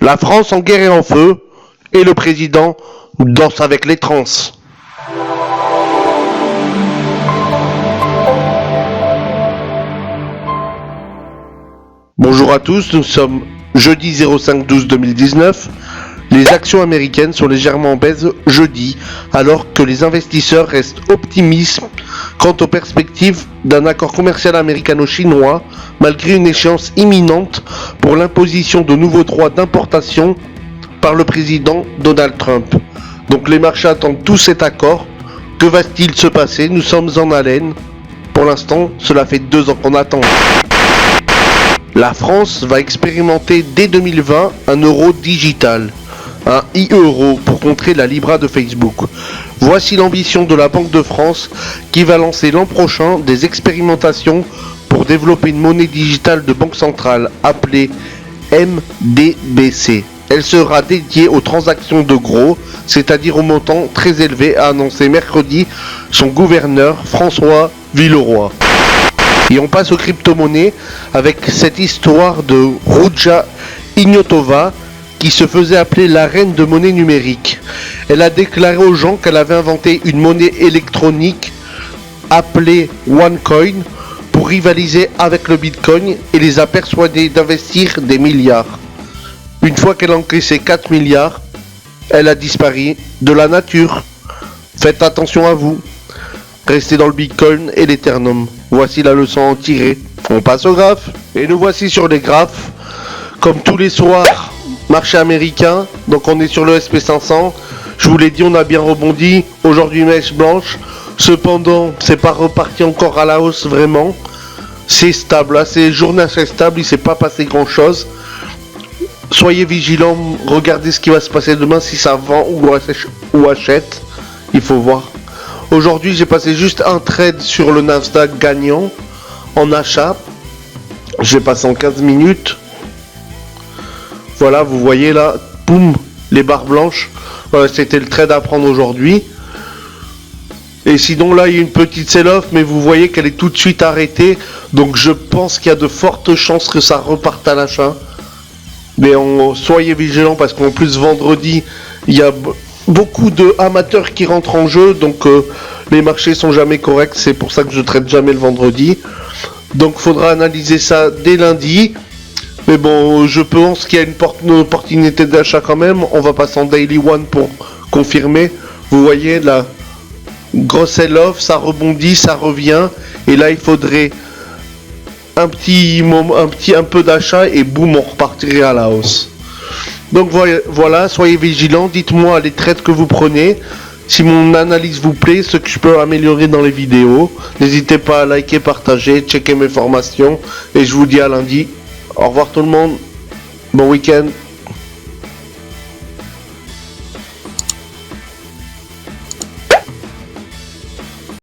La France en guerre et en feu, et le président danse avec les trans. Bonjour à tous, nous sommes jeudi 05-12-2019. Les actions américaines sont légèrement en baisse jeudi, alors que les investisseurs restent optimistes quant aux perspectives d'un accord commercial américano-chinois, malgré une échéance imminente pour l'imposition de nouveaux droits d'importation par le président Donald Trump. Donc les marchés attendent tout cet accord. Que va-t-il se passer? Nous sommes en haleine. Pour l'instant, cela fait 2 ans qu'on attend. La France va expérimenter dès 2020 un euro digital, un e-euro pour contrer la Libra de Facebook. Voici l'ambition de la Banque de France qui va lancer l'an prochain des expérimentations pour développer une monnaie digitale de banque centrale appelée MDBC. Elle sera dédiée aux transactions de gros, c'est-à-dire aux montants très élevés, a annoncé mercredi son gouverneur François Villeroy. Et on passe aux crypto-monnaies avec cette histoire de Ruja Ignotova qui se faisait appeler la reine de monnaie numérique. Elle a déclaré aux gens qu'elle avait inventé une monnaie électronique appelée OneCoin pour rivaliser avec le Bitcoin et les a persuadés d'investir des milliards. Une fois qu'elle a encaissé 4 milliards, elle a disparu de la nature. Faites attention à vous. Restez dans le Bitcoin et l'Ethereum. Voici la leçon à en tirer. On passe au graphe. Et nous voici sur les graphes. Comme tous les soirs, marché américain. Donc on est sur le SP500. Je vous l'ai dit, on a bien rebondi. Aujourd'hui, mèche blanche. Cependant, c'est pas reparti encore à la hausse vraiment. C'est stable. C'est journée assez stable. Il s'est pas passé grand chose. Soyez vigilants. Regardez ce qui va se passer demain. Si ça vend ou achète. Il faut voir. Aujourd'hui, j'ai passé juste un trade sur le Nasdaq gagnant en achat. J'ai passé en 15 minutes. Voilà, vous voyez là, boum, les barres blanches. Voilà, c'était le trade à prendre aujourd'hui. Et sinon là, il y a une petite sell-off, mais vous voyez qu'elle est tout de suite arrêtée. Donc je pense qu'il y a de fortes chances que ça reparte à l'achat. Mais soyez vigilants parce qu'en plus vendredi, il y a beaucoup de amateurs qui rentrent en jeu, donc les marchés sont jamais corrects, c'est pour ça que je traite jamais le vendredi. Donc faudra analyser ça dès lundi. Mais bon, je pense qu'il y a une opportunité d'achat quand même. On va passer en Daily One pour confirmer. Vous voyez la grosse sell-off, ça rebondit, ça revient. Et là, il faudrait un peu d'achat et boum, on repartirait à la hausse. Donc voilà, soyez vigilants, dites-moi les trades que vous prenez, si mon analyse vous plaît, ce que je peux améliorer dans les vidéos. N'hésitez pas à liker, partager, checker mes formations, et je vous dis à lundi. Au revoir tout le monde, bon week-end.